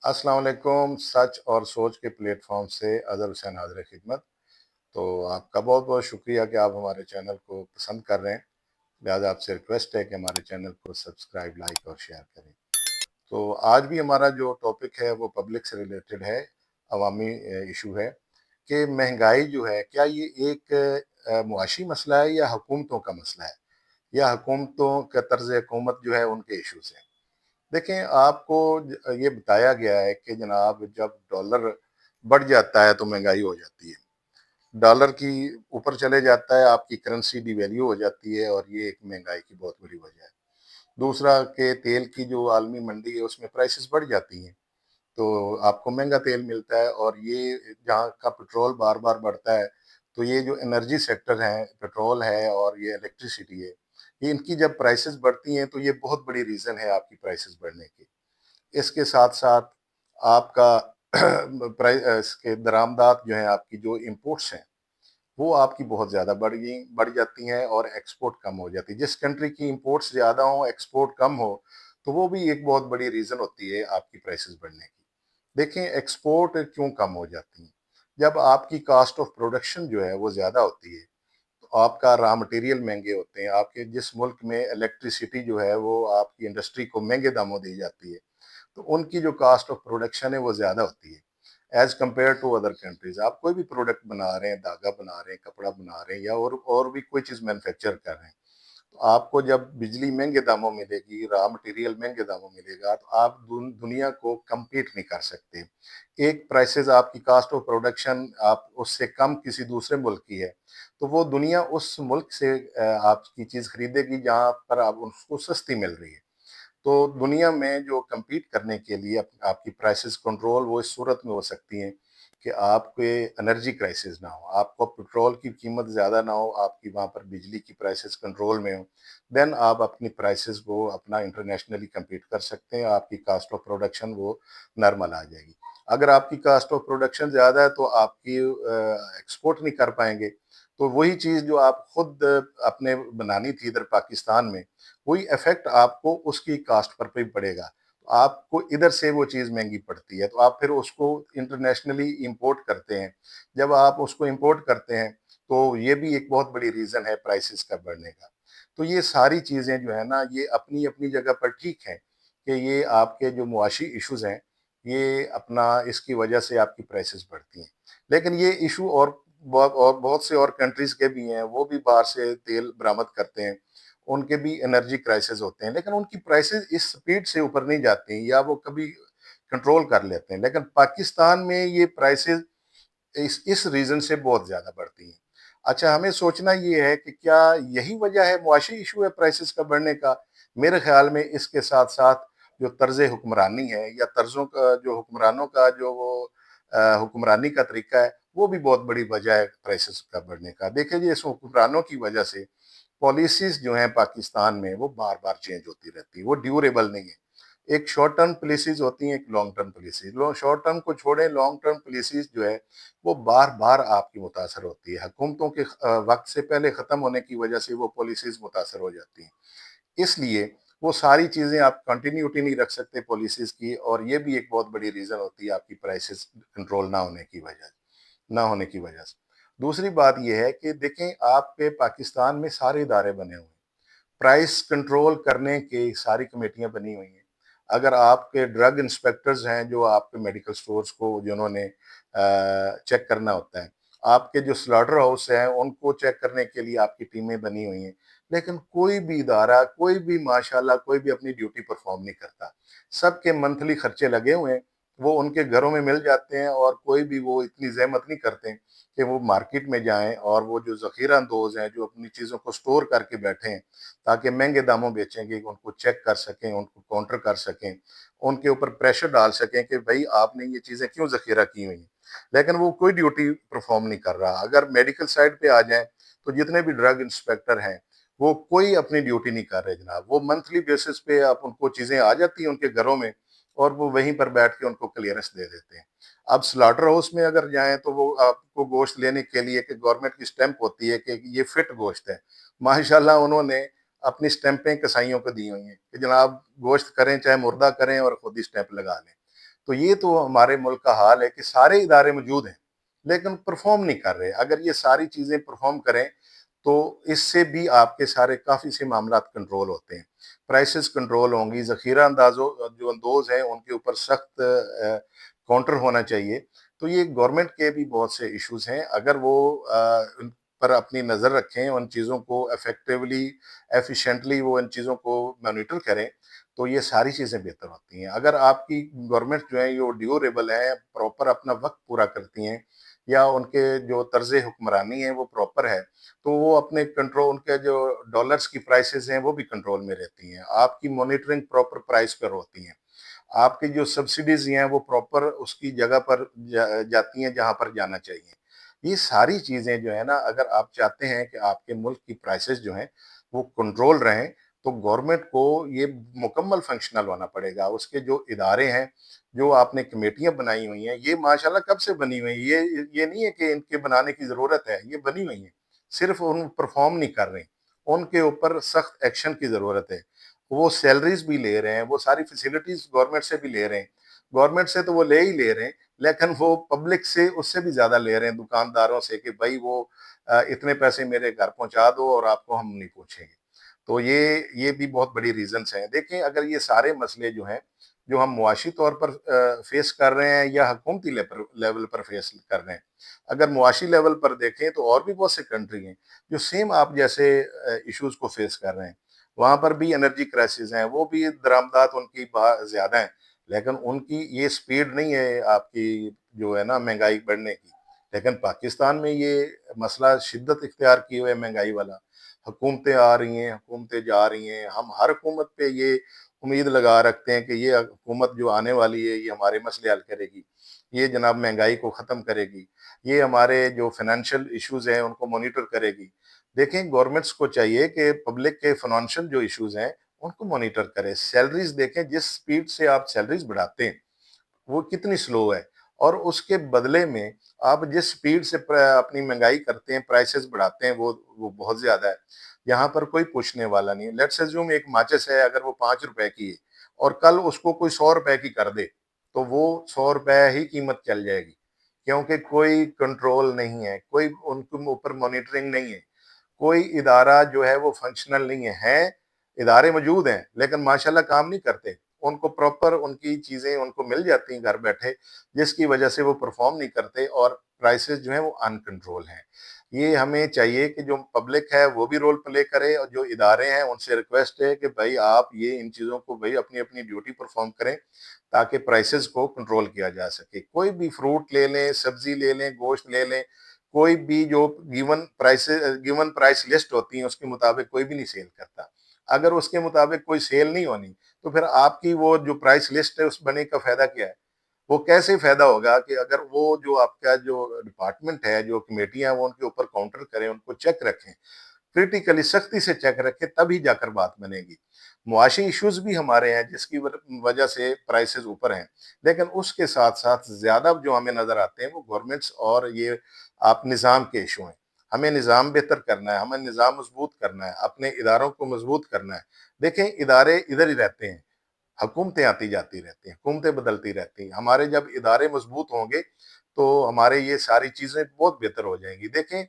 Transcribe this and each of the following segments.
अस्सलाम वालेकुम। सच और सोच के प्लेटफॉर्म से अज़हर हुसैन हाज़िर खिदमत। तो आपका बहुत बहुत शुक्रिया कि आप हमारे चैनल को पसंद कर रहे हैं। लिहाजा आपसे रिक्वेस्ट है कि हमारे चैनल को सब्सक्राइब, लाइक और शेयर करें। तो आज भी हमारा जो टॉपिक है वो पब्लिक से रिलेटेड है, अवामी इशू है कि महंगाई जो है क्या ये एक मुआशी मसला है या हुकूमतों का मसला है, या हुकूमतों का तर्ज हुकूमत जो है उनके इशूज़ हैं। देखें, आपको ये बताया गया है कि जनाब जब डॉलर बढ़ जाता है तो महंगाई हो जाती है। डॉलर की ऊपर चले जाता है, आपकी करेंसी डिवैल्यू हो जाती है और ये एक महंगाई की बहुत बड़ी वजह है। दूसरा कि तेल की जो आलमी मंडी है उसमें प्राइसेस बढ़ जाती हैं, तो आपको महंगा तेल मिलता है। और ये जहाँ का पेट्रोल बार बार बढ़ता है, तो ये जो एनर्जी सेक्टर है, पेट्रोल है और ये इलेक्ट्रिसिटी है, ये इनकी जब प्राइसेस बढ़ती हैं तो ये बहुत बड़ी रीज़न है आपकी प्राइसेस बढ़ने की। इसके साथ साथ आपका इसके दरामदात जो है, आपकी जो इंपोर्ट्स हैं वो आपकी बहुत ज़्यादा बढ़ जाती हैं और एक्सपोर्ट कम हो जाती है। जिस कंट्री की इंपोर्ट्स ज़्यादा हो, एक्सपोर्ट कम हो, तो वो भी एक बहुत बड़ी रीज़न होती है आपकी प्राइसेस बढ़ने की। देखें, एक्सपोर्ट क्यों कम हो जाती हैं? जब आपकी कास्ट ऑफ प्रोडक्शन जो है वो ज़्यादा होती है, तो आपका रॉ मटेरियल महंगे होते हैं। आपके जिस मुल्क में इलेक्ट्रिसिटी जो है वो आपकी इंडस्ट्री को महंगे दामों दी जाती है, तो उनकी जो कास्ट ऑफ प्रोडक्शन है वो ज़्यादा होती है as compare to other countries. आप कोई भी प्रोडक्ट बना रहे हैं, धागा बना रहे हैं, कपड़ा बना रहे हैं, या और भी कोई चीज़ मैन्युफैक्चर कर रहे हैं, तो आपको जब बिजली महंगे दामों मिलेगी, रॉ मटेरियल महंगे दामों मिलेगा, तो आप दुनिया को कम्पीट नहीं कर सकते। एक प्राइसेस आपकी कास्ट ऑफ प्रोडक्शन आप उससे कम किसी दूसरे मुल्क की है, तो वो दुनिया उस मुल्क से आपकी चीज़ खरीदेगी जहाँ पर आप उसको सस्ती मिल रही है। तो दुनिया में जो कम्पीट करने के लिए आपकी प्राइसेस कंट्रोल वो इस सूरत में हो सकती हैं कि आपके एनर्जी क्राइसिस ना हो, आपको पेट्रोल की कीमत ज़्यादा ना हो, आपकी वहाँ पर बिजली की प्राइसेस कंट्रोल में हो। देन आप अपनी प्राइसेस को अपना इंटरनेशनली कम्पीट कर सकते हैं, आपकी कास्ट ऑफ प्रोडक्शन वो नॉर्मल आ जाएगी। अगर आपकी कास्ट ऑफ प्रोडक्शन ज़्यादा है तो आपकी एक्सपोर्ट नहीं कर पाएंगे, तो वही चीज़ जो आप खुद अपने बनानी थी इधर पाकिस्तान में, वही इफेक्ट आपको उसकी कास्ट पर भी पड़ेगा। तो आपको इधर से वो चीज़ महंगी पड़ती है, तो आप फिर उसको इंटरनेशनली इंपोर्ट करते हैं। जब आप उसको इंपोर्ट करते हैं, तो ये भी एक बहुत बड़ी रीज़न है प्राइसेस का बढ़ने का। तो ये सारी चीज़ें जो है ना, ये अपनी अपनी जगह पर ठीक हैं कि ये आपके जो मुआशी इश्यूज हैं, ये अपना इसकी वजह से आपकी प्राइसेस बढ़ती हैं। लेकिन ये इशू और बहुत से और कंट्रीज के भी हैं, वो भी बाहर से तेल बरामद करते हैं, उनके भी एनर्जी क्राइसिस होते हैं, लेकिन उनकी प्राइसेस इस स्पीड से ऊपर नहीं जाती हैं, या वो कभी कंट्रोल कर लेते हैं। लेकिन पाकिस्तान में ये प्राइसेस इस रीजन से बहुत ज्यादा बढ़ती हैं। अच्छा, हमें सोचना ये है कि क्या यही वजह है, मुआशी इशू है प्राइसेस का बढ़ने का? मेरे ख्याल में इसके साथ साथ जो तर्ज हुक्मरानी है, या तर्जों का जो हुक्मरानों का जो वो हुक्मरानी का तरीका है, वो भी बहुत बड़ी वजह है प्राइसेस का बढ़ने का। देखिए जी, इस हुक्मरानों की वजह से पॉलिसीज जो हैं पाकिस्तान में वो बार बार चेंज होती रहती है, वो ड्यूरेबल नहीं है। एक शॉर्ट टर्म पॉलिसीज होती हैं, एक long term policies. Short term को छोड़ें, लॉन्ग टर्म पॉलिसीज जो है वो बार बार आपकी मुतासर होती है। हुकूमतों के वक्त से पहले ख़त्म होने की वजह से वो पॉलिसीज मुतासर हो जाती हैं। इसलिए वो सारी चीज़ें आप कंटिन्यूटी नहीं रख सकते पॉलिसीज की, और ये भी एक बहुत बड़ी रीज़न होती है आपकी प्राइसेस कंट्रोल ना होने की वजह से। दूसरी बात यह है कि देखें, आपके पाकिस्तान में सारे इदारे बने हुए हैं, प्राइस कंट्रोल करने की सारी कमेटियां बनी हुई हैं। अगर आपके ड्रग इंस्पेक्टर्स हैं जो आपके मेडिकल स्टोर्स को जिन्होंने चेक करना होता है, आपके जो स्लॉटर हाउस हैं उनको चेक करने के लिए आपकी टीमें बनी हुई हैं, लेकिन कोई भी इदारा, कोई भी माशाल्लाह कोई भी अपनी ड्यूटी परफॉर्म नहीं करता। सबके मंथली खर्चे लगे हुए हैं, वो उनके घरों में मिल जाते हैं, और कोई भी वो इतनी जहमत नहीं करते कि वो मार्केट में जाएं, और वो जो जखीरा अंदोज हैं जो अपनी चीज़ों को स्टोर करके बैठे हैं ताकि महंगे दामों बेचेंगे, उनको चेक कर सकें, उनको काउंटर कर सकें, उनके ऊपर प्रेशर डाल सकें कि भाई आपने ये चीज़ें क्यों ज़ख़ीरा की हुई हैं। लेकिन वो कोई ड्यूटी परफॉर्म नहीं कर रहा। अगर मेडिकल साइड पे आ जाएँ, तो जितने भी ड्रग इंस्पेक्टर हैं, वो कोई अपनी ड्यूटी नहीं कर रहे जनाब। वो मंथली बेसिस पे आप उनको चीज़ें आ जाती हैं उनके घरों में, और वो वहीं पर बैठ के उनको क्लियरेंस दे देते हैं। अब स्लॉटर हाउस में अगर जाएँ, तो वो आपको गोश्त लेने के लिए कि गवर्नमेंट की स्टैंप होती है कि ये फिट गोश्त है। माशाल्लाह उन्होंने अपनी स्टैंपें कसाइयों को दी हुई हैं कि जनाब गोश्त करें चाहे मुर्दा करें, और खुद ही स्टैंप लगा लें। تو یہ تو ہمارے ملک کا حال ہے کہ سارے ادارے موجود ہیں لیکن پرفارم نہیں کر رہے. اگر یہ ساری چیزیں پرفارم کریں تو اس سے بھی آپ کے سارے کافی سے معاملات کنٹرول ہوتے ہیں. پرائسز کنٹرول ہوں گی, ذخیرہ اندازوں جو اندوز ہیں ان کے اوپر سخت کاؤنٹر ہونا چاہیے. تو یہ گورنمنٹ کے بھی بہت سے ایشوز ہیں. اگر وہ ان پر اپنی نظر رکھیں, ان چیزوں کو افیکٹولی ایفیشینٹلی وہ ان چیزوں کو مانیٹر کریں تو یہ ساری چیزیں بہتر ہوتی ہیں. اگر آپ کی گورنمنٹ جو ہے یہ ڈیوریبل ہے, پراپر اپنا وقت پورا کرتی ہیں, یا ان کے جو طرز حکمرانی ہے وہ پراپر ہے, تو وہ اپنے کنٹرول, ان کے جو ڈالرز کی پرائسز ہیں وہ بھی کنٹرول میں رہتی ہیں. آپ کی مانیٹرنگ پراپر پرائس پر ہوتی ہیں. آپ کی جو سبسڈیز ہیں وہ پراپر اس کی جگہ پر جاتی ہیں جہاں پر جانا چاہیے. یہ ساری چیزیں جو ہے نا, اگر آپ چاہتے ہیں کہ آپ کے ملک کی پرائسز جو ہیں وہ کنٹرول رہیں تو گورنمنٹ کو یہ مکمل فنکشنل ہونا پڑے گا. اس کے جو ادارے ہیں, جو آپ نے کمیٹیاں بنائی ہوئی ہیں, یہ ماشاءاللہ کب سے بنی ہوئی ہیں, یہ نہیں ہے کہ ان کے بنانے کی ضرورت ہے, یہ بنی ہوئی ہیں, صرف ان پرفارم نہیں کر رہے ہیں. ان کے اوپر سخت ایکشن کی ضرورت ہے. وہ سیلریز بھی لے رہے ہیں, وہ ساری فیسلٹیز گورنمنٹ سے بھی لے رہے ہیں. گورنمنٹ سے تو وہ لے ہی لے رہے ہیں, لیکن وہ پبلک سے اس سے بھی زیادہ لے رہے ہیں, دکانداروں سے, کہ بھائی وہ اتنے پیسے میرے گھر پہنچا دو اور آپ کو ہم نہیں پوچھیں گے. تو یہ بھی بہت بڑی ریزنز ہیں. دیکھیں, اگر یہ سارے مسئلے جو ہیں جو ہم معاشی طور پر فیس کر رہے ہیں یا حکومتی لیول پر فیس کر رہے ہیں, اگر معاشی لیول پر دیکھیں تو اور بھی بہت سے کنٹری ہیں جو سیم آپ جیسے ایشوز کو فیس کر رہے ہیں. وہاں پر بھی انرجی کرائسز ہیں, وہ بھی درآمدات ان کی زیادہ ہیں, لیکن ان کی یہ سپیڈ نہیں ہے آپ کی جو ہے نا مہنگائی بڑھنے کی. لیکن پاکستان میں یہ مسئلہ شدت اختیار کیے ہوئے مہنگائی والا. حکومتیں آ رہی ہیں, حکومتیں جا رہی ہیں, ہم ہر حکومت پہ یہ امید لگا رکھتے ہیں کہ یہ حکومت جو آنے والی ہے یہ ہمارے مسئلے حل کرے گی, یہ جناب مہنگائی کو ختم کرے گی, یہ ہمارے جو فائنینشیل ایشوز ہیں ان کو مانیٹر کرے گی. دیکھیں, گورنمنٹس کو چاہیے کہ پبلک کے فائنینشیل جو ایشوز ہیں ان کو مانیٹر کرے. سیلریز دیکھیں, جس سپیڈ سے آپ سیلریز بڑھاتے ہیں وہ کتنی سلو ہے, اور اس کے بدلے میں آپ جس سپیڈ سے اپنی مہنگائی کرتے ہیں, پرائسز بڑھاتے ہیں, وہ بہت زیادہ ہے. یہاں پر کوئی پوچھنے والا نہیں. لیٹس اسیوم ایک ماچس ہے, اگر وہ 5 روپے کی ہے اور کل اس کو کوئی 100 روپے کی کر دے تو وہ 100 روپے ہی قیمت چل جائے گی, کیونکہ کوئی کنٹرول نہیں ہے, کوئی ان کے اوپر مانیٹرنگ نہیں ہے, کوئی ادارہ جو ہے وہ فنکشنل نہیں ہے. ادارے موجود ہیں لیکن ماشاءاللہ کام نہیں کرتے. ان کو پراپر ان کی چیزیں ان کو مل جاتی ہیں گھر بیٹھے, جس کی وجہ سے وہ پرفارم نہیں کرتے اور پرائسز جو ہیں وہ ان کنٹرول ہیں. یہ ہمیں چاہیے کہ جو پبلک ہے وہ بھی رول پلے کرے, اور جو ادارے ہیں ان سے ریکویسٹ ہے کہ بھائی آپ یہ ان چیزوں کو بھائی اپنی اپنی ڈیوٹی پرفارم کریں تاکہ پرائسز کو کنٹرول کیا جا سکے. کوئی بھی فروٹ لے لیں, سبزی لے لیں, گوشت لے لیں, کوئی بھی جو گیون پرائس لسٹ ہوتی ہیں اس کے مطابق کوئی بھی نہیں سیل کرتا. اگر اس کے مطابق کوئی سیل نہیں ہونی تو پھر آپ کی وہ جو پرائس لسٹ ہے اس بنے کا فائدہ کیا ہے؟ وہ کیسے فائدہ ہوگا کہ اگر وہ جو آپ کا جو ڈپارٹمنٹ ہے, جو کمیٹیاں ہیں, وہ ان کے اوپر کاؤنٹر کریں, ان کو چیک رکھیں, کریٹیکلی سختی سے چیک رکھیں, تبھی جا کر بات بنے گی. معاشی ایشوز بھی ہمارے ہیں جس کی وجہ سے پرائسز اوپر ہیں, لیکن اس کے ساتھ ساتھ زیادہ جو ہمیں نظر آتے ہیں وہ گورنمنٹس اور یہ آپ نظام کے ایشو ہیں. ہمیں نظام بہتر کرنا ہے, ہمیں نظام مضبوط کرنا ہے, اپنے اداروں کو مضبوط کرنا ہے. دیکھیں, ادارے ادھر ہی رہتے ہیں, حکومتیں آتی جاتی رہتی ہیں, حکومتیں بدلتی رہتی ہیں. ہمارے جب ادارے مضبوط ہوں گے تو ہمارے یہ ساری چیزیں بہت بہتر ہو جائیں گی. دیکھیں,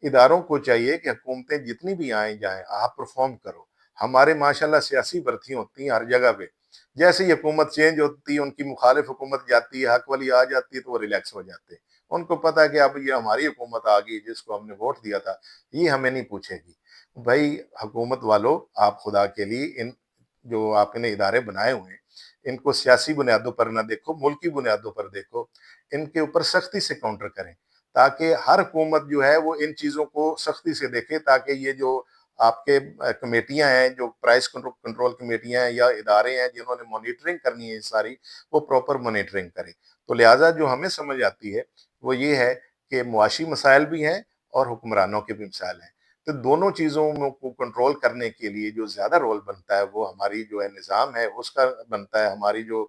اداروں کو چاہیے کہ حکومتیں جتنی بھی آئیں جائیں آپ پرفارم کرو. ہمارے ماشاءاللہ سیاسی برتھی ہوتی ہیں ہر جگہ پہ, جیسے ہی حکومت چینج ہوتی ہے ان کی مخالف حکومت جاتی ہے, حق والی آ جاتی ہے تو وہ ریلیکس ہو جاتے ہیں. ان کو پتا ہے کہ اب یہ ہماری حکومت آ گئی جس کو ہم نے ووٹ دیا تھا, یہ ہمیں نہیں پوچھے گی. بھائی حکومت والو, آپ خدا کے لیے ان جو آپ نے ادارے بنائے ہوئے ہیں ان کو سیاسی بنیادوں پر نہ دیکھو, ملکی بنیادوں پر دیکھو. ان کے اوپر سختی سے کاؤنٹر کریں تاکہ ہر حکومت جو ہے وہ ان چیزوں کو سختی سے دیکھے, تاکہ یہ جو آپ کے کمیٹیاں ہیں, جو پرائس کنٹرول کمیٹیاں ہیں یا ادارے ہیں جنہوں نے مانیٹرنگ کرنی ہے ساری, وہ پراپر مانیٹرنگ کریں. تو لہٰذا جو ہمیں سمجھ آتی ہے وہ یہ ہے کہ معاشی مسائل بھی ہیں اور حکمرانوں کے بھی مسائل ہیں. تو دونوں چیزوں کو کنٹرول کرنے کے لیے جو زیادہ رول بنتا ہے وہ ہماری جو ہے نظام ہے اس کا بنتا ہے, ہماری جو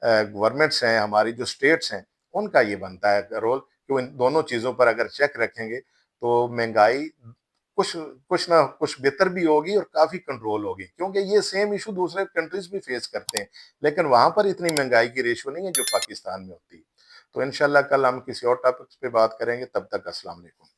گورنمنٹس ہیں, ہماری جو اسٹیٹس ہیں, ان کا یہ بنتا ہے رول کہ ان دونوں چیزوں پر اگر چیک رکھیں گے تو مہنگائی کچھ کچھ نہ کچھ بہتر بھی ہوگی اور کافی کنٹرول ہوگی، کیونکہ یہ سیم ایشو دوسرے کنٹریز بھی فیس کرتے ہیں، لیکن وہاں پر اتنی مہنگائی کی ریشو نہیں ہے جو پاکستان میں ہوتی ہے۔ تو انشاءاللہ کل ہم کسی اور ٹاپک پہ بات کریں گے، تب تک السلام علیکم۔